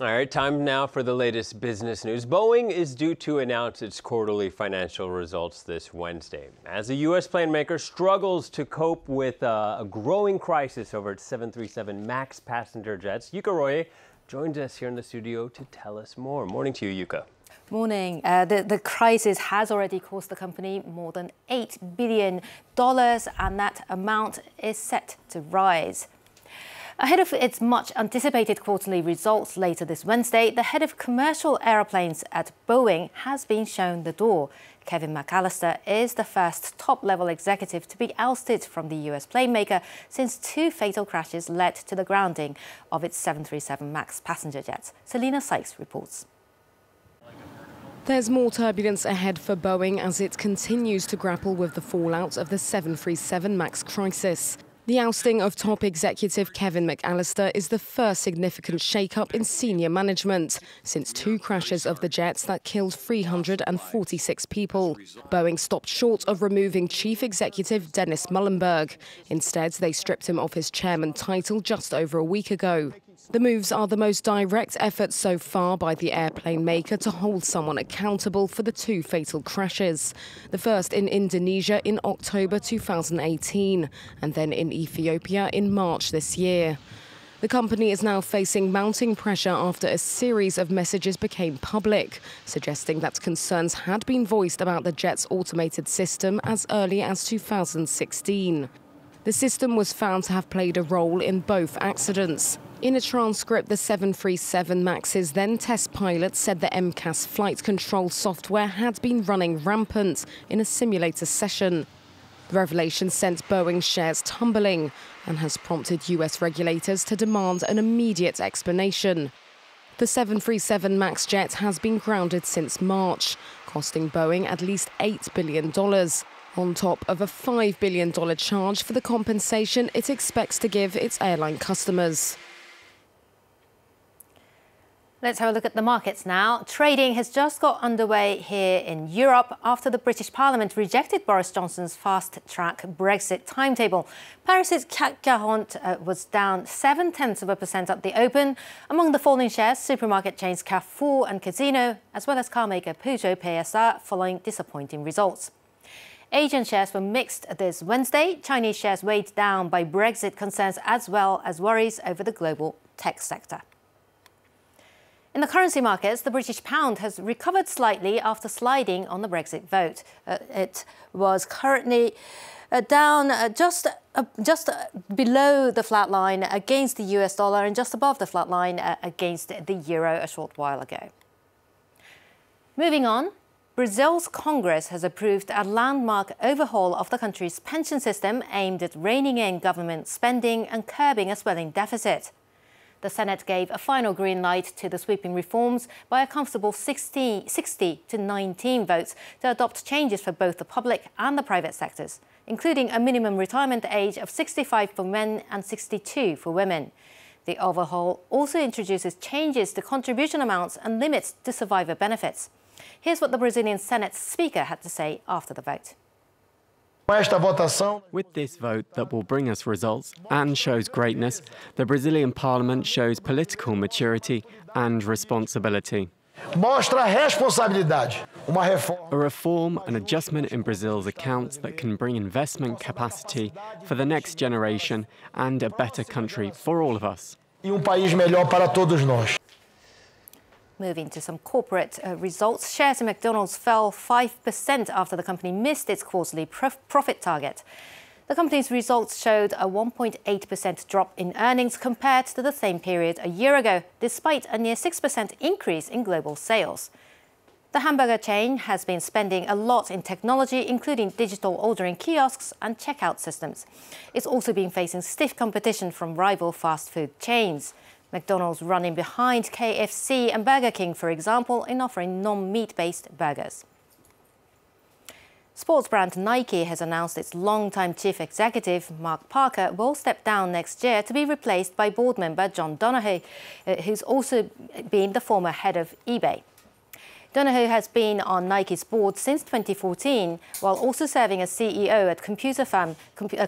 All right, time now for the latest business news. Boeing is due to announce its quarterly financial results this Wednesday, as the U.S. plane maker struggles to cope with a growing crisis over its 737 MAX passenger jets. Yuka Roye joins us here in the studio to tell us more. Morning to you, Yuka. Morning. The crisis has already cost the company more than $8 billion, and that amount is set to rise. Ahead of its much-anticipated quarterly results later this Wednesday, the head of commercial aeroplanes at Boeing has been shown the door. Kevin McAllister is the first top-level executive to be ousted from the US plane maker since two fatal crashes led to the grounding of its 737 MAX passenger jets. Selena Sykes reports. There's more turbulence ahead for Boeing as it continues to grapple with the fallout of the 737 MAX crisis. The ousting of top executive Kevin McAllister is the first significant shake-up in senior management since two crashes of the jets that killed 346 people. Boeing stopped short of removing chief executive Dennis Muilenburg. Instead, they stripped him of his chairman title just over a week ago. The moves are the most direct effort so far by the airplane maker to hold someone accountable for the two fatal crashes. The first in Indonesia in October 2018, and then in Ethiopia in March this year. The company is now facing mounting pressure after a series of messages became public, suggesting that concerns had been voiced about the jet's automated system as early as 2016. The system was found to have played a role in both accidents. In a transcript, the 737 MAX's then test pilot said the MCAS flight control software had been running rampant in a simulator session. The revelation sent Boeing shares tumbling and has prompted US regulators to demand an immediate explanation. The 737 MAX jet has been grounded since March, costing Boeing at least $8 billion. On top of a $5 billion charge for the compensation it expects to give its airline customers. Let's have a look at the markets now. Trading has just got underway here in Europe after the British Parliament rejected Boris Johnson's fast-track Brexit timetable. Paris's CAC 40 was down 0.7% at the open. Among the falling shares, supermarket chains Carrefour and Casino, as well as car maker Peugeot PSA, following disappointing results. Asian shares were mixed this Wednesday. Chinese shares weighed down by Brexit concerns as well as worries over the global tech sector. In the currency markets, the British pound has recovered slightly after sliding on the Brexit vote. It was currently down just below the flat line against the US dollar and just above the flat line against the euro a short while ago. Moving on. Brazil's Congress has approved a landmark overhaul of the country's pension system aimed at reining in government spending and curbing a swelling deficit. The Senate gave a final green light to the sweeping reforms by a comfortable 60 to 19 votes to adopt changes for both the public and the private sectors, including a minimum retirement age of 65 for men and 62 for women. The overhaul also introduces changes to contribution amounts and limits to survivor benefits. Here's what the Brazilian Senate Speaker had to say after the vote. With this vote that will bring us results and shows greatness, the Brazilian Parliament shows political maturity and responsibility. A reform and adjustment in Brazil's accounts that can bring investment capacity for the next generation and a better country for all of us. Moving to some corporate results, shares in McDonald's fell 5% after the company missed its quarterly profit target. The company's results showed a 1.8% drop in earnings compared to the same period a year ago, despite a near 6% increase in global sales. The hamburger chain has been spending a lot in technology, including digital ordering kiosks and checkout systems. It's also been facing stiff competition from rival fast food chains. McDonald's running behind KFC and Burger King, for example, in offering non-meat-based burgers. Sports brand Nike has announced its longtime chief executive, Mark Parker, will step down next year to be replaced by board member John Donahoe, who's also been the former head of eBay. Donahoe has been on Nike's board since 2014, while also serving as CEO at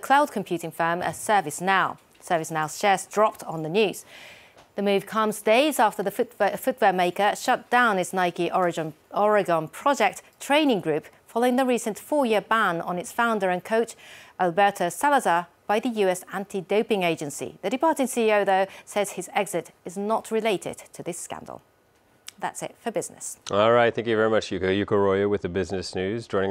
cloud computing firm ServiceNow. ServiceNow's shares dropped on the news. The move comes days after the footwear maker shut down its Nike Oregon Project training group following the recent 4-year ban on its founder and coach, Alberto Salazar, by the US anti-doping agency. The departing CEO, though, says his exit is not related to this scandal. That's it for business. All right. Thank you very much, Yuka. Yuka Roya with the business news. Joining